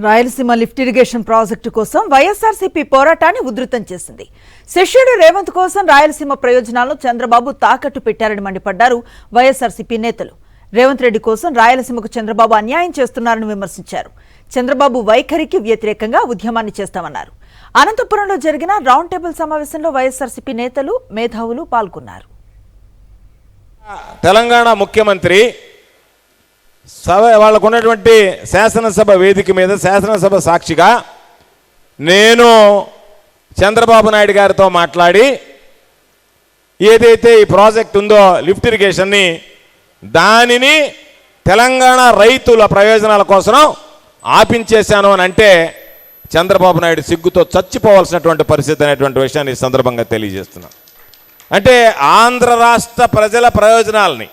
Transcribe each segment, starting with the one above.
Rayalaseema lift irrigation project కోసం వైఎస్ఆర్సీపీ పోరాటాన్ని ఉధృతం చేసింది. శిష్యుడు రేవంత్ కోసం రాయలసీమ ప్రయోజనాలను చంద్రబాబు తాకట్టు పెట్టారని మండిపడ్డారు వైఎస్ఆర్సీపీ నేతలు. రేవంత్ రెడ్డి కోసం రాయలసీమకు చంద్రబాబు అన్యాయం చేస్తున్నారని విమర్శించారు. చంద్రబాబు వైఖరికి వ్యతిరేకంగా ఉద్యమాన్ని చేస్తామన్నారు. అనంతపురంలో జరిగిన రౌండ్ టేబుల్ సమావేశంలో వైఎస్ఆర్సీపీ నేతలు, మేధావులు పాల్గొన్నారు. తెలంగాణ ముఖ్యమంత్రి వాళ్ళకు ఉన్నటువంటి శాసనసభ వేదిక మీద శాసనసభ సాక్షిగా నేను చంద్రబాబు నాయుడు గారితో మాట్లాడి ఏదైతే ఈ ప్రాజెక్ట్ ఉందో లిఫ్ట్ ఇరిగేషన్ని దానిని తెలంగాణ రైతుల ప్రయోజనాల కోసం ఆపించేశాను అని అంటే చంద్రబాబు నాయుడు సిగ్గుతో చచ్చిపోవాల్సినటువంటి పరిస్థితి అనేటువంటి విషయాన్ని ఈ సందర్భంగా తెలియజేస్తున్నాను. అంటే ఆంధ్ర రాష్ట్ర ప్రజల ప్రయోజనాలని,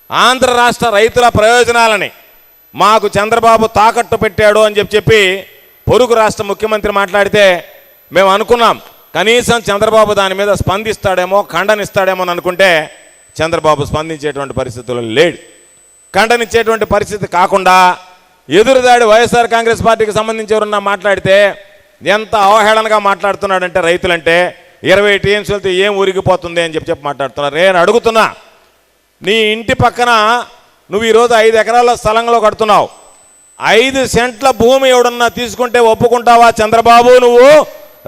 ఆంధ్ర రాష్ట్ర రైతుల ప్రయోజనాలని మాకు చంద్రబాబు తాకట్టు పెట్టాడు అని చెప్పి పొరుగు రాష్ట్ర ముఖ్యమంత్రి మాట్లాడితే మేము అనుకున్నాం కనీసం చంద్రబాబు దాని మీద స్పందిస్తాడేమో, ఖండనిస్తాడేమో అని అనుకుంటే చంద్రబాబు స్పందించేటువంటి పరిస్థితుల్లో లేడు. ఖండనిచ్చేటువంటి పరిస్థితి కాకుండా ఎదురుదాడి వైఎస్ఆర్ కాంగ్రెస్ పార్టీకి సంబంధించి ఎవరన్నా మాట్లాడితే ఎంత అవహేళనగా మాట్లాడుతున్నాడంటే రైతులంటే 20 టీఎంసీ వెళ్తే ఏం ఉరిగిపోతుంది అని చెప్పి మాట్లాడుతున్నారు. నేను అడుగుతున్నా, నీ ఇంటి పక్కన నువ్వు ఈరోజు 5 ఎకరాల స్థలంలో కడుతున్నావు, 5 సెంట్ల భూమి ఎవడన్నా తీసుకుంటే ఒప్పుకుంటావా చంద్రబాబు? నువ్వు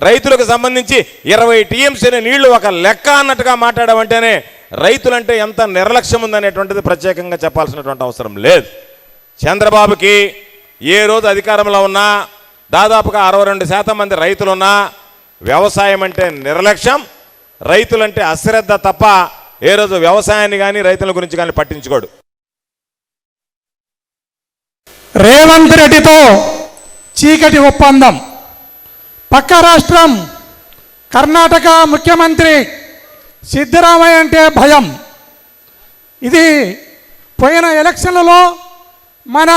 రైతులకు సంబంధించి 20 టీఎంసీని నీళ్లు ఒక లెక్క అన్నట్టుగా మాట్లాడమంటేనే రైతులంటే ఎంత నిర్లక్ష్యం ఉందనేటువంటిది ప్రత్యేకంగా చెప్పాల్సినటువంటి అవసరం లేదు. చంద్రబాబుకి ఏ రోజు అధికారంలో ఉన్నా దాదాపుగా 62% మంది రైతులున్నా వ్యవసాయం అంటే నిర్లక్ష్యం, రైతులంటే అశ్రద్ధ తప్ప ఏ రోజు వ్యవసాయాన్ని కానీ రైతుల గురించి కానీ పట్టించుకోడు. రేవంత్ రెడ్డితో చీకటి ఒప్పందం. పక్క రాష్ట్రం కర్ణాటక ముఖ్యమంత్రి సిద్ధరామయ్య అంటే భయం. ఇది పోయిన ఎలక్షన్లలో మన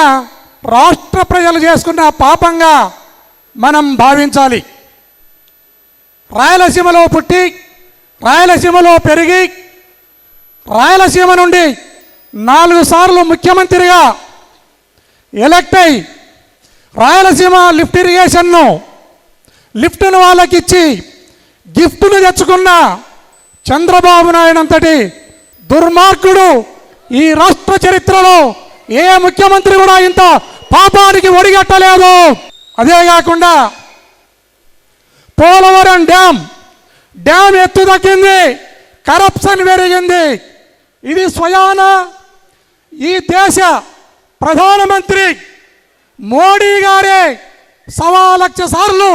రాష్ట్ర ప్రజలు చేసుకున్న పాపంగా మనం భావించాలి. రాయలసీమలో పుట్టి, రాయలసీమలో పెరిగి, రాయలసీమ నుండి 4 సార్లు ముఖ్యమంత్రిగా ఎలక్ట్ అయి రాయలసీమ లిఫ్ట్ ఇరిగేషన్ను లిఫ్ట్ను వాళ్ళకి ఇచ్చి గిఫ్ట్ను తెచ్చుకున్న చంద్రబాబు నాయుడు అంతటి దుర్మార్గుడు ఈ రాష్ట్ర చరిత్రలో ఏ ముఖ్యమంత్రి కూడా ఇంత పాపానికి ఒడిగట్టలేదు. అదే కాకుండా పోలవరం డ్యామ్ ఎత్తు తగ్గింది, కరప్షన్ పెరిగింది. ఇది స్వయాన ఈ దేశ ప్రధానమంత్రి మోడీ గారే 1.25 లక్ష సార్లు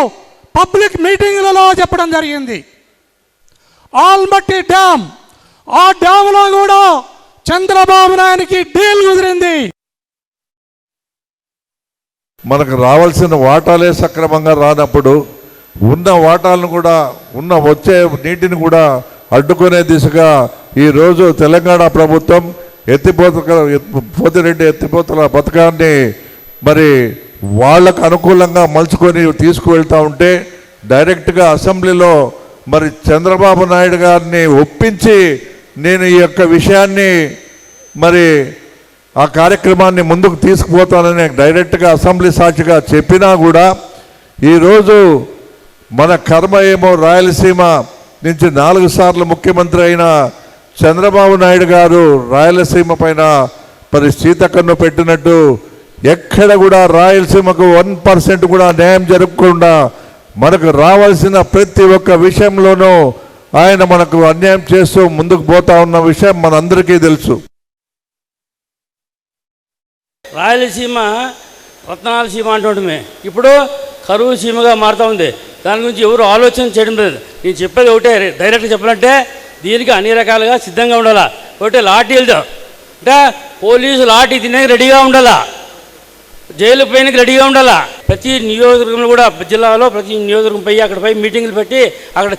పబ్లిక్ మీటింగ్లలో చెప్పడం జరిగింది. ఆల్మట్టి డ్యామ్, ఆ డ్యామ్లో కూడా చంద్రబాబు నాయుడికి డీల్ కుదిరింది. మనకు రావాల్సిన వాటాలే సక్రమంగా రానప్పుడు ఉన్న వాటాలను కూడా వచ్చే నీటిని కూడా అడ్డుకునే దిశగా ఈరోజు తెలంగాణ ప్రభుత్వం పోతిరెడ్డి ఎత్తిపోతల పథకాన్ని మరి వాళ్ళకు అనుకూలంగా మలుచుకొని తీసుకువెళ్తూ ఉంటే డైరెక్ట్గా అసెంబ్లీలో మరి చంద్రబాబు నాయుడు గారిని ఒప్పించి నేను ఈ యొక్క విషయాన్ని మరి ఆ కార్యక్రమాన్ని ముందుకు తీసుకుపోతానని డైరెక్ట్గా అసెంబ్లీ సాక్షిగా చెప్పినా కూడా ఈరోజు మన కర్మ ఏమో రాయలసీమ నుంచి 4 సార్లు ముఖ్యమంత్రి అయిన చంద్రబాబు నాయుడు గారు రాయలసీమ పైన మరి శీతకన్ను పెట్టినట్టు ఎక్కడ కూడా రాయలసీమకు 1% కూడా న్యాయం జరగకుండా మనకు రావాల్సిన ప్రతి ఒక్క విషయంలోనూ ఆయన మనకు అన్యాయం చేస్తూ ముందుకు పోతా ఉన్న విషయం మనందరికీ తెలుసు. రాయలసీమ రత్నాల సీమ అంటుండమే ఇప్పుడు కరువు సీమగా మారుతూ ఉంది. దాని గురించి ఎవరు ఆలోచన చేయడం లేదు. నేను చెప్పేది ఒకటే, డైరెక్ట్గా చెప్పాలంటే దీనికి అన్ని రకాలుగా సిద్ధంగా ఉండాలా. ఒకటే లాఠీలతో అంటే పోలీసు లాఠీ తినేకి రెడీగా ఉండాలా, జైలు పోయినకి రెడీగా ఉండాలా. ప్రతి నియోజకవర్గంలో కూడా జిల్లాలో ప్రతి నియోజకవర్గం పోయి అక్కడ పోయి మీటింగ్లు పెట్టి అక్కడ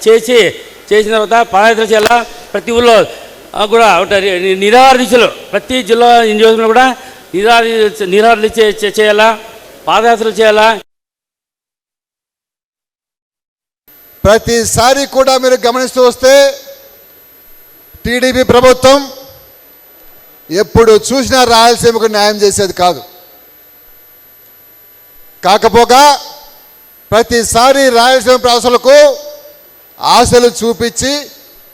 చేసిన తర్వాత పాదయాత్ర చేయాలా. ప్రతి ఊళ్ళో కూడా నిరాహారదీక్షలు ప్రతి జిల్లా నియోజకవర్గంలో కూడా నిరాహారదీక్ష చేయాలా, పాదయాత్రలు చేయాలా. ప్రతిసారి కూడా మీరు గమనిస్తూ వస్తే టీడీపీ ప్రభుత్వం ఎప్పుడు చూసినా రాయలసీమకు న్యాయం చేసేది కాదు. కాకపోగా ప్రతిసారి రాయలసీమ ప్రజలకు ఆశలు చూపించి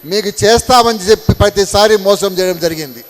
మీకు చేస్తామని చెప్పి ప్రతిసారి మోసం చేయడం జరిగింది.